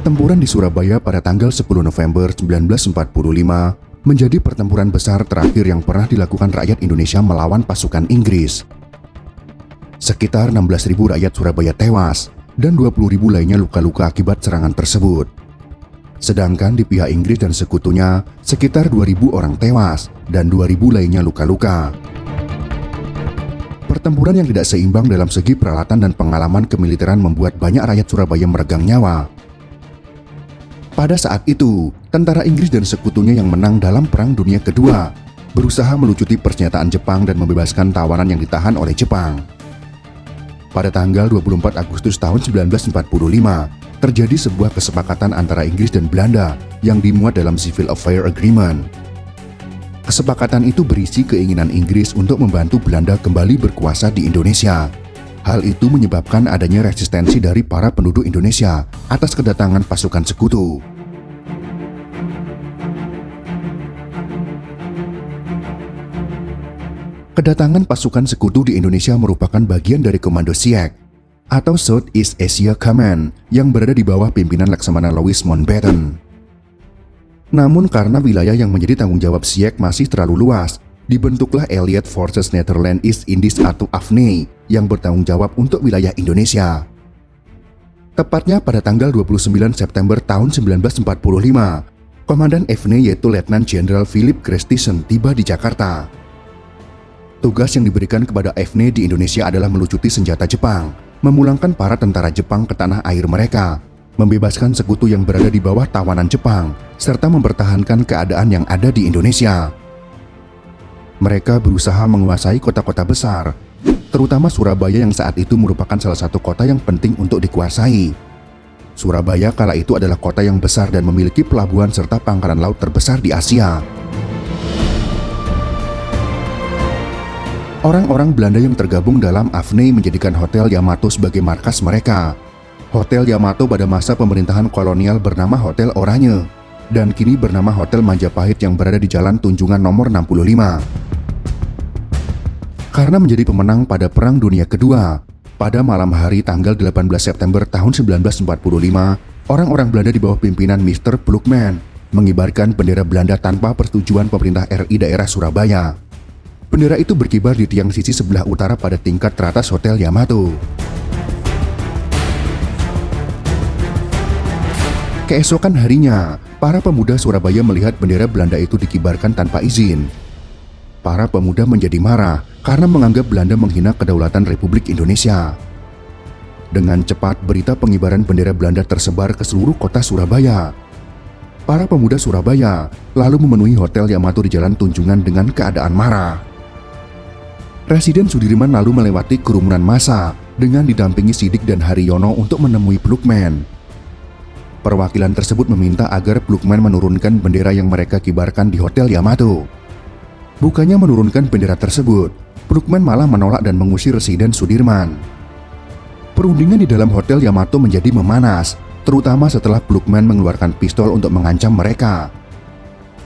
Pertempuran di Surabaya pada tanggal 10 November 1945 menjadi pertempuran besar terakhir yang pernah dilakukan rakyat Indonesia melawan pasukan Inggris. Sekitar 16.000 rakyat Surabaya tewas dan 20.000 lainnya luka-luka akibat serangan tersebut. Sedangkan di pihak Inggris dan sekutunya sekitar 2.000 orang tewas dan 2.000 lainnya luka-luka. Pertempuran yang tidak seimbang dalam segi peralatan dan pengalaman kemiliteran membuat banyak rakyat Surabaya meregang nyawa. Pada saat itu, tentara Inggris dan sekutunya yang menang dalam Perang Dunia Kedua berusaha melucuti pernyataan Jepang dan membebaskan tawanan yang ditahan oleh Jepang. Pada tanggal 24 Agustus tahun 1945, terjadi sebuah kesepakatan antara Inggris dan Belanda yang dimuat dalam Civil Affair Agreement. Kesepakatan itu berisi keinginan Inggris untuk membantu Belanda kembali berkuasa di Indonesia. Hal itu menyebabkan adanya resistensi dari para penduduk Indonesia atas kedatangan pasukan sekutu. Kedatangan pasukan sekutu di Indonesia merupakan bagian dari Komando SEAC atau Southeast Asia Command yang berada di bawah pimpinan Laksamana Louis Mountbatten. Namun karena wilayah yang menjadi tanggung jawab SEAC masih terlalu luas, dibentuklah Allied Forces Netherlands East Indies atau AFNI yang bertanggung jawab untuk wilayah Indonesia. Tepatnya pada tanggal 29 September tahun 1945, Komandan AFNI yaitu Letnan Jenderal Philip Christison tiba di Jakarta. Tugas yang diberikan kepada AFNI di Indonesia adalah melucuti senjata Jepang, memulangkan para tentara Jepang ke tanah air mereka, membebaskan sekutu yang berada di bawah tawanan Jepang, serta mempertahankan keadaan yang ada di Indonesia. Mereka berusaha menguasai kota-kota besar, terutama Surabaya yang saat itu merupakan salah satu kota yang penting untuk dikuasai. Surabaya kala itu adalah kota yang besar dan memiliki pelabuhan serta pangkalan laut terbesar di Asia. Orang-orang Belanda yang tergabung dalam AFNI menjadikan Hotel Yamato sebagai markas mereka. Hotel Yamato pada masa pemerintahan kolonial bernama Hotel Oranye dan kini bernama Hotel Majapahit yang berada di Jalan Tunjungan nomor 65. Karena menjadi pemenang pada Perang Dunia Kedua, pada malam hari tanggal 18 September tahun 1945, orang-orang Belanda di bawah pimpinan Mr. Plukman mengibarkan bendera Belanda tanpa persetujuan pemerintah RI daerah Surabaya. Bendera itu berkibar di tiang sisi sebelah utara pada tingkat teratas Hotel Yamato. Keesokan harinya, para pemuda Surabaya melihat bendera Belanda itu dikibarkan tanpa izin. Para pemuda menjadi marah karena menganggap Belanda menghina kedaulatan Republik Indonesia. Dengan cepat, berita pengibaran bendera Belanda tersebar ke seluruh kota Surabaya. Para pemuda Surabaya lalu memenuhi Hotel Yamato di Jalan Tunjungan dengan keadaan marah. Presiden Sudirman lalu melewati kerumunan massa dengan didampingi Sidik dan Haryono untuk menemui Plukman. Perwakilan tersebut meminta agar Plukman menurunkan bendera yang mereka kibarkan di Hotel Yamato. Bukannya menurunkan bendera tersebut, Plukman malah menolak dan mengusir Residen Sudirman. Perundingan di dalam Hotel Yamato menjadi memanas, terutama setelah Plukman mengeluarkan pistol untuk mengancam mereka.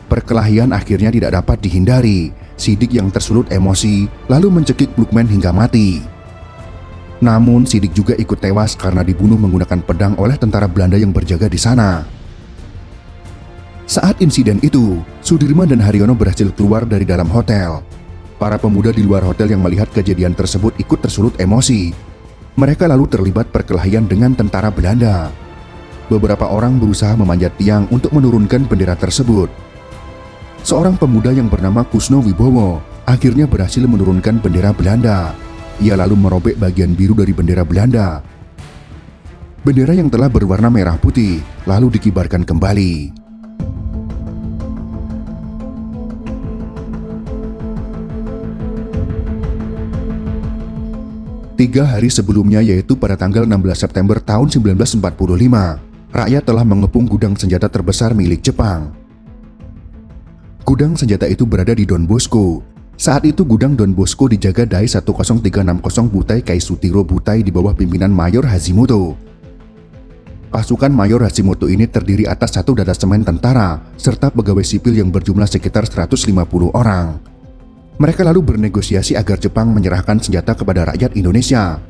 Perkelahian akhirnya tidak dapat dihindari. Sidik yang tersulut emosi lalu mencekik Plukman hingga mati. Namun Sidik juga ikut tewas karena dibunuh menggunakan pedang oleh tentara Belanda yang berjaga di sana. Saat insiden itu, Sudirman dan Haryono berhasil keluar dari dalam hotel. Para pemuda di luar hotel yang melihat kejadian tersebut ikut tersulut emosi. Mereka lalu terlibat perkelahian dengan tentara Belanda. Beberapa orang berusaha memanjat tiang untuk menurunkan bendera tersebut. Seorang pemuda yang bernama Kusno Wibowo akhirnya berhasil menurunkan bendera Belanda. Ia lalu merobek bagian biru dari bendera Belanda. Bendera yang telah berwarna merah putih lalu dikibarkan kembali. Tiga hari sebelumnya, yaitu pada tanggal 16 September tahun 1945, rakyat telah mengepung gudang senjata terbesar milik Jepang. Gudang senjata itu berada di Don Bosco. Saat itu gudang Don Bosco dijaga Dai 10360 Butai Kaisutiro Butai di bawah pimpinan Mayor Hashimoto. Pasukan Mayor Hashimoto ini terdiri atas satu detasemen tentara serta pegawai sipil yang berjumlah sekitar 150 orang. Mereka lalu bernegosiasi agar Jepang menyerahkan senjata kepada rakyat Indonesia.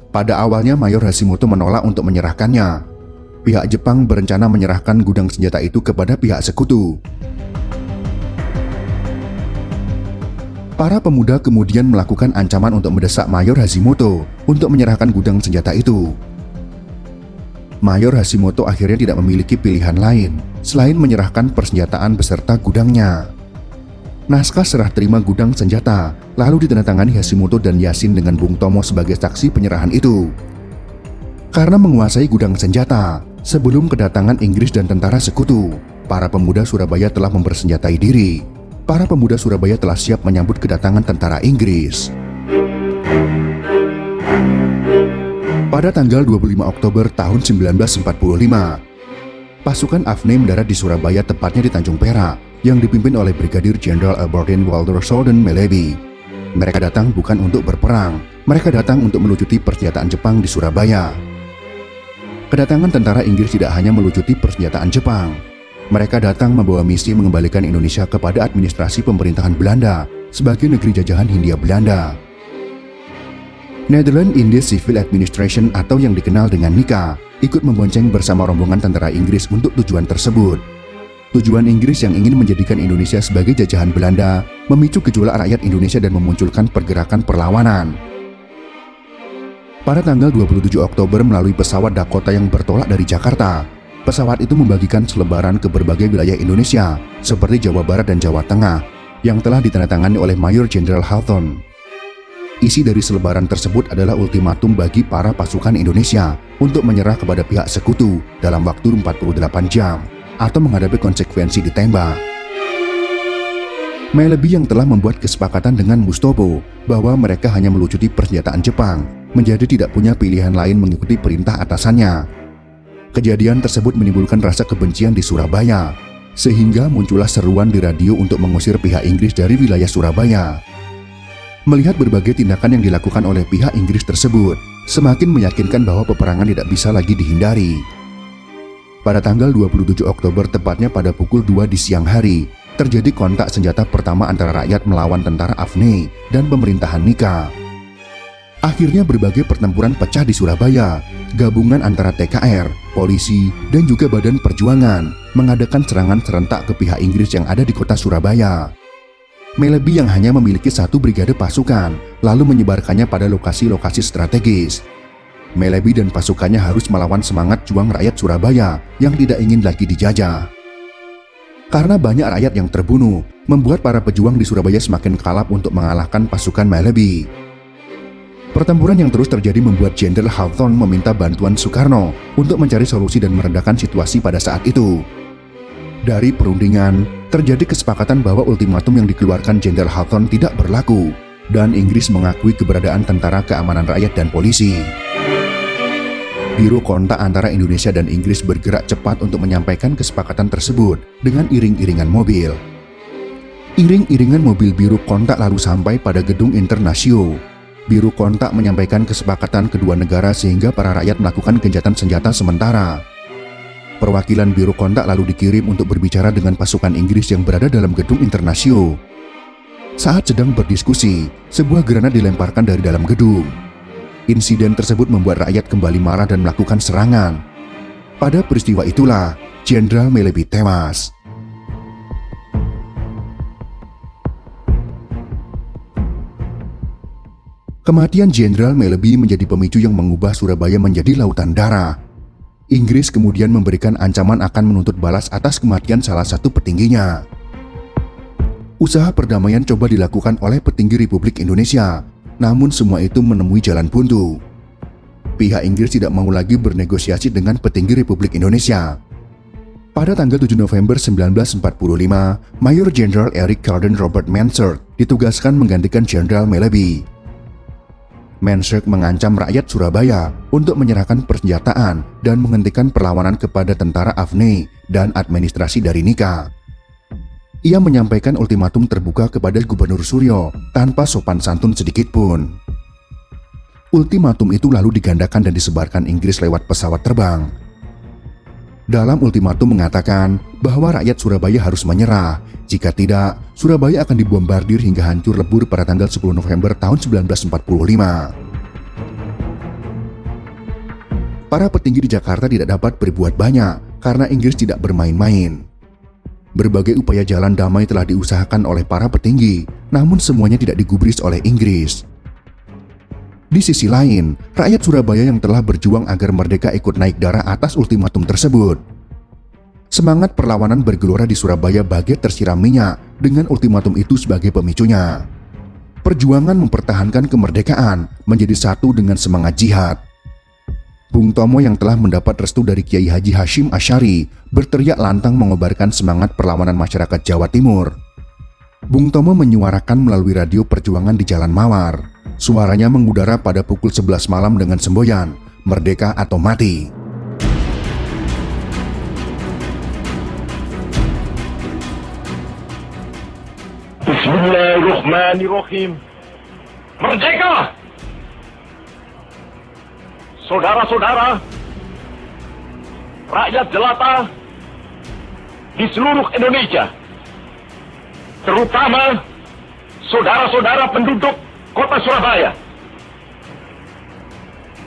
Pada awalnya Mayor Hashimoto menolak untuk menyerahkannya. pihak Jepang berencana menyerahkan gudang senjata itu kepada pihak sekutu. Para pemuda kemudian melakukan ancaman untuk mendesak Mayor Hashimoto untuk menyerahkan gudang senjata itu. Mayor Hashimoto akhirnya tidak memiliki pilihan lain selain menyerahkan persenjataan beserta gudangnya. Naskah serah terima gudang senjata lalu ditandatangani Hashimoto dan Yasin dengan Bung Tomo sebagai saksi penyerahan itu. Karena menguasai gudang senjata, sebelum kedatangan Inggris dan tentara sekutu, para pemuda Surabaya telah mempersenjatai diri. Para pemuda Surabaya telah siap menyambut kedatangan tentara Inggris. Pada tanggal 25 Oktober tahun 1945, pasukan AFNI mendarat di Surabaya, tepatnya di Tanjung Perak, yang dipimpin oleh Brigadir Jenderal Aberdeen Walter Soden Meleby. Mereka datang bukan untuk berperang, mereka datang untuk melucuti persenjataan Jepang di Surabaya. Kedatangan tentara Inggris tidak hanya melucuti persenjataan Jepang. Mereka datang membawa misi mengembalikan Indonesia kepada administrasi pemerintahan Belanda sebagai negeri jajahan Hindia Belanda. Netherlands Indies Civil Administration atau yang dikenal dengan NICA ikut membonceng bersama rombongan tentara Inggris untuk tujuan tersebut. Tujuan Inggris yang ingin menjadikan Indonesia sebagai jajahan Belanda memicu gejolak rakyat Indonesia dan memunculkan pergerakan perlawanan. Pada tanggal 27 Oktober melalui pesawat Dakota yang bertolak dari Jakarta, pesawat itu membagikan selebaran ke berbagai wilayah Indonesia seperti Jawa Barat dan Jawa Tengah yang telah ditandatangani oleh Mayor Jenderal Houghton. Isi dari selebaran tersebut adalah ultimatum bagi para pasukan Indonesia untuk menyerah kepada pihak sekutu dalam waktu 48 jam atau menghadapi konsekuensi ditembak. Meleby yang telah membuat kesepakatan dengan Mustopo bahwa mereka hanya melucuti persenjataan Jepang menjadi tidak punya pilihan lain mengikuti perintah atasannya. Kejadian tersebut menimbulkan rasa kebencian di Surabaya, sehingga muncullah seruan di radio untuk mengusir pihak Inggris dari wilayah Surabaya. Melihat berbagai tindakan yang dilakukan oleh pihak Inggris tersebut, semakin meyakinkan bahwa peperangan tidak bisa lagi dihindari. Pada tanggal 27 Oktober, tepatnya pada pukul 2 di siang hari, terjadi kontak senjata pertama antara rakyat melawan tentara AFNI dan pemerintahan NICA. Akhirnya berbagai pertempuran pecah di Surabaya. Gabungan antara TKR, polisi, dan juga Badan Perjuangan mengadakan serangan serentak ke pihak Inggris yang ada di kota Surabaya. Meleby yang hanya memiliki satu brigade pasukan, lalu menyebarkannya pada lokasi-lokasi strategis. Meleby dan pasukannya harus melawan semangat juang rakyat Surabaya yang tidak ingin lagi dijajah. Karena banyak rakyat yang terbunuh, membuat para pejuang di Surabaya semakin kalap untuk mengalahkan pasukan Meleby. Pertempuran yang terus terjadi membuat Jenderal Houghton meminta bantuan Soekarno untuk mencari solusi dan meredakan situasi pada saat itu. Dari perundingan, terjadi kesepakatan bahwa ultimatum yang dikeluarkan Jenderal Houghton tidak berlaku, dan Inggris mengakui keberadaan tentara keamanan rakyat dan polisi. Biro kontak antara Indonesia dan Inggris bergerak cepat untuk menyampaikan kesepakatan tersebut dengan iring-iringan mobil. Iring-iringan mobil biro kontak lalu sampai pada gedung Internasio. Biro kontak menyampaikan kesepakatan kedua negara sehingga para rakyat melakukan gencatan senjata sementara. Perwakilan biro kontak lalu dikirim untuk berbicara dengan pasukan Inggris yang berada dalam gedung Internasio. Saat sedang berdiskusi, sebuah granat dilemparkan dari dalam gedung. Insiden tersebut membuat rakyat kembali marah dan melakukan serangan. Pada peristiwa itulah, Jenderal Meleby tewas. Kematian Jenderal Meleby menjadi pemicu yang mengubah Surabaya menjadi lautan darah. Inggris kemudian memberikan ancaman akan menuntut balas atas kematian salah satu petingginya. Usaha perdamaian coba dilakukan oleh petinggi Republik Indonesia, namun semua itu menemui jalan buntu. Pihak Inggris tidak mau lagi bernegosiasi dengan petinggi Republik Indonesia. Pada tanggal 7 November 1945, Mayor Jenderal Eric Carden Robert Mansert ditugaskan menggantikan Jenderal Meleby. Mansert mengancam rakyat Surabaya untuk menyerahkan persenjataan dan menghentikan perlawanan kepada tentara AFNI dan administrasi dari NICA. Ia menyampaikan ultimatum terbuka kepada Gubernur Suryo tanpa sopan santun sedikit pun. Ultimatum itu lalu digandakan dan disebarkan Inggris lewat pesawat terbang. Dalam ultimatum mengatakan bahwa rakyat Surabaya harus menyerah. Jika tidak, Surabaya akan dibombardir hingga hancur lebur pada tanggal 10 November tahun 1945. para petinggi di Jakarta tidak dapat berbuat banyak karena Inggris tidak bermain-main. Berbagai upaya jalan damai telah diusahakan oleh para petinggi, namun semuanya tidak digubris oleh Inggris. Di sisi lain, rakyat Surabaya yang telah berjuang agar merdeka ikut naik darah atas ultimatum tersebut. Semangat perlawanan bergelora di Surabaya bagai tersiram minyak dengan ultimatum itu sebagai pemicunya. Perjuangan mempertahankan kemerdekaan menjadi satu dengan semangat jihad. Bung Tomo yang telah mendapat restu dari Kiai Haji Hashim Asy'ari berteriak lantang mengobarkan semangat perlawanan masyarakat Jawa Timur. Bung Tomo menyuarakan melalui radio perjuangan di Jalan Mawar. Suaranya mengudara pada pukul 11 malam dengan semboyan, "Merdeka atau mati." Bismillahirrahmanirrahim. Merdeka! Saudara-saudara, rakyat jelata di seluruh Indonesia, terutama saudara-saudara penduduk Kota Surabaya,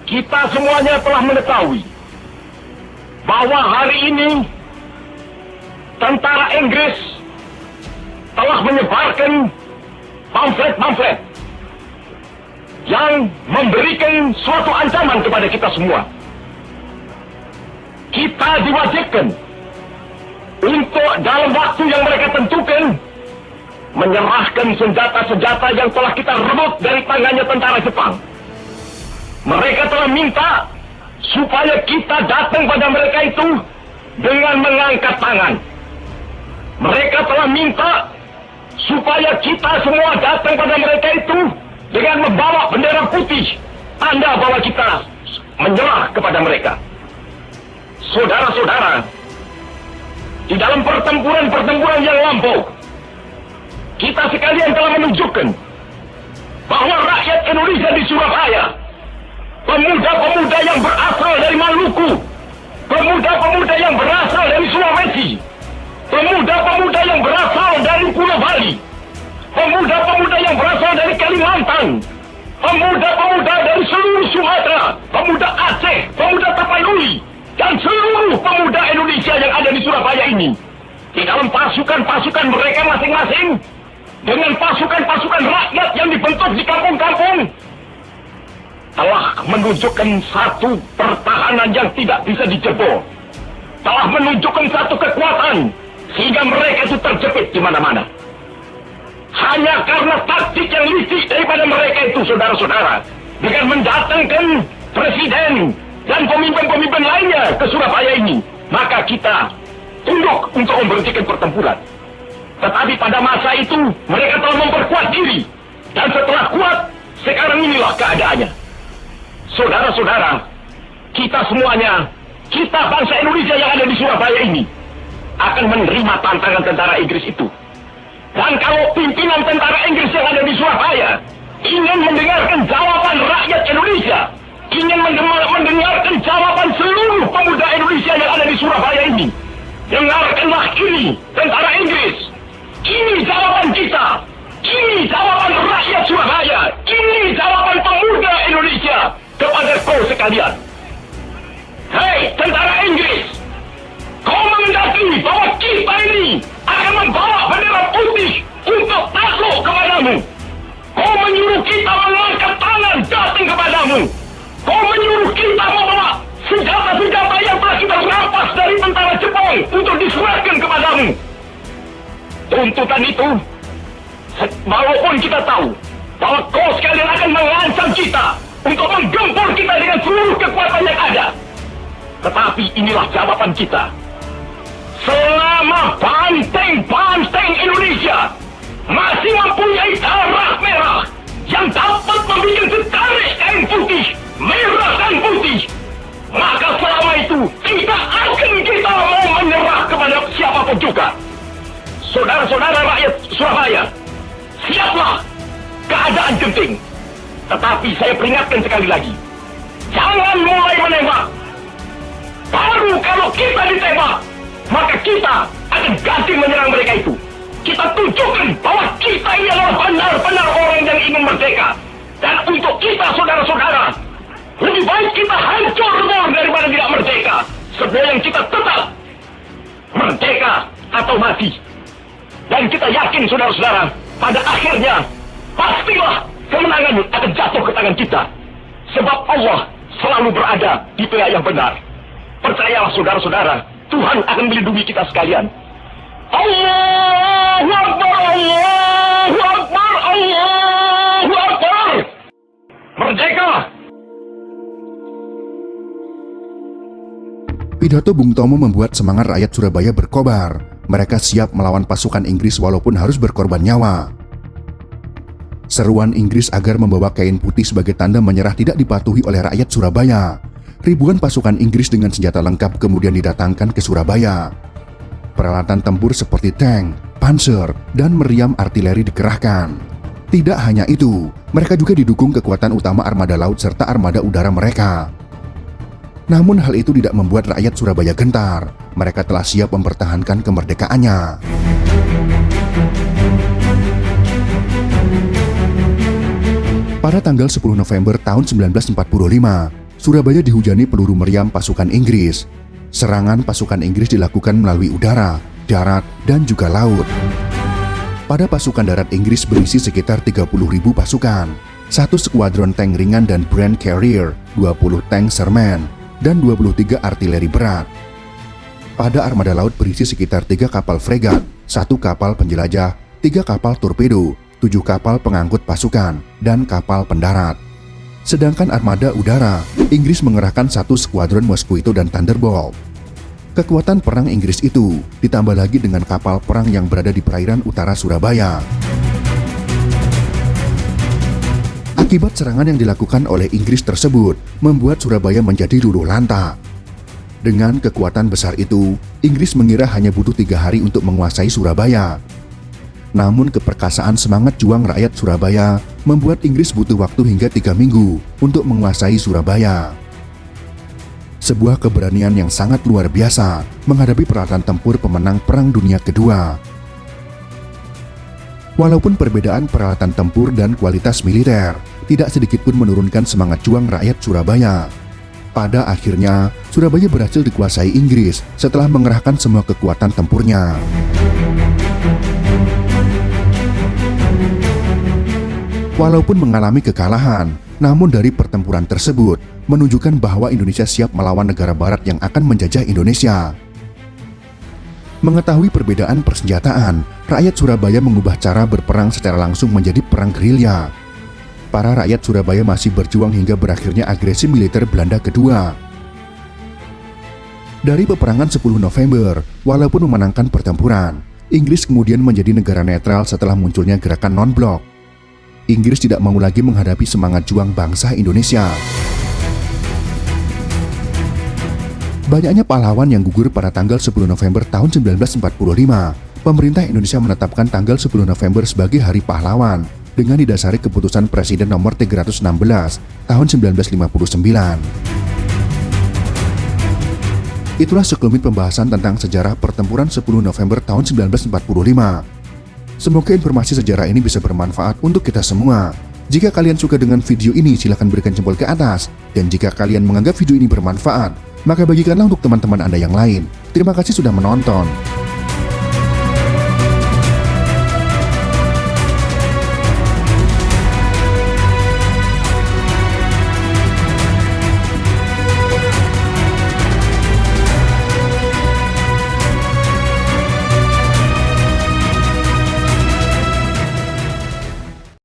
kita semuanya telah mengetahui bahwa hari ini tentara Inggris telah menyebarkan pamflet-pamflet yang memberikan suatu ancaman kepada kita semua. Kita diwajibkan untuk dalam waktu yang mereka tentukan menyerahkan senjata-senjata yang telah kita rebut dari tangannya tentara Jepang. Mereka telah minta supaya kita datang pada mereka itu dengan mengangkat tangan. Mereka telah minta supaya kita semua datang pada mereka itu dengan membawa bendera putih, tanda bahwa kita menyerah kepada mereka. Saudara-saudara, di dalam pertempuran-pertempuran yang lampau, kita sekalian telah menunjukkan bahwa rakyat Indonesia di Surabaya, pemuda-pemuda yang berasal dari Maluku, pemuda-pemuda yang berasal dari Sulawesi, pemuda-pemuda yang berasal dari Pulau Bali, pemuda-pemuda yang berasal dari Kalimantan, pemuda-pemuda dari seluruh Sumatera, pemuda Aceh, pemuda Tapanuli, dan seluruh pemuda Indonesia yang ada di Surabaya ini, di dalam pasukan-pasukan mereka masing-masing, dengan pasukan-pasukan rakyat yang dibentuk di kampung-kampung, telah menunjukkan satu pertahanan yang tidak bisa dijebol, telah menunjukkan satu kekuatan sehingga mereka itu terjepit di mana-mana. Hanya karena taktik yang licik daripada mereka itu, saudara-saudara, dengan mendatangkan presiden dan pemimpin-pemimpin lainnya ke Surabaya ini, maka kita tunduk untuk memberhentikan pertempuran. Tetapi pada masa itu mereka telah memperkuat diri, dan setelah kuat, sekarang inilah keadaannya. Saudara-saudara, kita semuanya, kita bangsa Indonesia yang ada di Surabaya ini, akan menerima tantangan tentara Inggris itu. Dan kalau pimpinan tentara Inggris yang ada di Surabaya ingin mendengarkan jawaban rakyat Indonesia, ingin mendengarkan jawaban seluruh pemuda Indonesia yang ada di Surabaya ini, dengarkanlah ini, tentara Inggris. Ini jawaban kita. Ini jawaban rakyat Surabaya. Ini jawaban pemuda Indonesia kepada kau sekalian. Hei, tentara Inggris, kau mengendaki bahwa kita ini akan membawa bendera putih untuk takluk kepadamu. Kau menyuruh kita mengangkat tangan datang kepadamu. Kau menyuruh kita membawa senjata-senjata yang telah kita rampas dari tentara Jepang untuk diserahkan kepadamu. Tuntutan itu, walaupun kita tahu bahwa kau sekalian akan mengancam kita untuk menggempur kita dengan seluruh kekuatan yang ada, tetapi inilah jawaban kita. Selama banteng-banteng Indonesia masih mempunyai darah merah yang dapat membuat setarik kain putih, merah dan putih, maka selama itu tidak akan kita mau menyerah kepada siapapun juga. Saudara-saudara rakyat Surabaya, siaplah, keadaan genting. Tetapi saya peringatkan sekali lagi, jangan mulai menembak. Baru kalau kita ditembak, maka kita akan ganti menyerang mereka itu. Kita tunjukkan bahwa kita ini adalah benar-benar orang yang ingin merdeka. Dan untuk kita, saudara-saudara, lebih baik kita hancur daripada yang kita tetap. Merdeka atau mati. Dan kita yakin saudara-saudara, pada akhirnya pastilah kemenangan akan jatuh ke tangan kita. Sebab Allah selalu berada di pihak yang benar. Percayalah saudara-saudara, Tuhan akan melindungi kita sekalian. Allahu Akbar, Allahu Akbar, Allahu Akbar. Merdeka! Pidato Bung Tomo membuat semangat rakyat Surabaya berkobar. Mereka siap melawan pasukan Inggris walaupun harus berkorban nyawa. Seruan Inggris agar membawa kain putih sebagai tanda menyerah tidak dipatuhi oleh rakyat Surabaya. Ribuan pasukan Inggris dengan senjata lengkap kemudian didatangkan ke Surabaya. Peralatan tempur seperti tank, panser, dan meriam artileri dikerahkan. Tidak hanya itu, mereka juga didukung kekuatan utama armada laut serta armada udara mereka. Namun hal itu tidak membuat rakyat Surabaya gentar. Mereka telah siap mempertahankan kemerdekaannya. Pada tanggal 10 November tahun 1945, Surabaya dihujani peluru meriam pasukan Inggris. Serangan pasukan Inggris dilakukan melalui udara, darat, dan juga laut. Pada pasukan darat Inggris berisi sekitar 30.000 pasukan, 1 skuadron tank ringan dan Brand Carrier, 20 tank Sherman, dan 23 artileri berat. Pada armada laut berisi sekitar 3 kapal fregat, 1 kapal penjelajah, 3 kapal torpedo, 7 kapal pengangkut pasukan, dan kapal pendarat. Sedangkan armada udara, Inggris mengerahkan 1 skuadron Mosquito dan Thunderbolt. Kekuatan perang Inggris itu ditambah lagi dengan kapal perang yang berada di perairan utara Surabaya. Akibat serangan yang dilakukan oleh Inggris tersebut membuat Surabaya menjadi luluh lantak. Dengan kekuatan besar itu, Inggris mengira hanya butuh 3 hari untuk menguasai Surabaya. Namun keperkasaan semangat juang rakyat Surabaya membuat Inggris butuh waktu hingga 3 minggu untuk menguasai Surabaya. Sebuah keberanian yang sangat luar biasa menghadapi peralatan tempur pemenang Perang Dunia Kedua. Walaupun perbedaan peralatan tempur dan kualitas militer tidak sedikit pun menurunkan semangat juang rakyat Surabaya. Pada akhirnya, Surabaya berhasil dikuasai Inggris setelah mengerahkan semua kekuatan tempurnya. Walaupun mengalami kekalahan, namun dari pertempuran tersebut menunjukkan bahwa Indonesia siap melawan negara barat yang akan menjajah Indonesia. Mengetahui perbedaan persenjataan, rakyat Surabaya mengubah cara berperang secara langsung menjadi perang gerilya. Para rakyat Surabaya masih berjuang hingga berakhirnya agresi militer Belanda kedua. Dari peperangan 10 November, walaupun memenangkan pertempuran, Inggris kemudian menjadi negara netral setelah munculnya gerakan non-blok. Inggris tidak mau lagi menghadapi semangat juang bangsa Indonesia. Banyaknya pahlawan yang gugur pada tanggal 10 November tahun 1945, pemerintah Indonesia menetapkan tanggal 10 November sebagai Hari Pahlawan dengan didasari keputusan Presiden nomor 316 tahun 1959. Itulah sekelumit pembahasan tentang sejarah pertempuran 10 November tahun 1945. Semoga informasi sejarah ini bisa bermanfaat untuk kita semua. Jika kalian suka dengan video ini, silahkan berikan jempol ke atas. Dan jika kalian menganggap video ini bermanfaat, maka bagikanlah untuk teman-teman Anda yang lain. Terima kasih sudah menonton.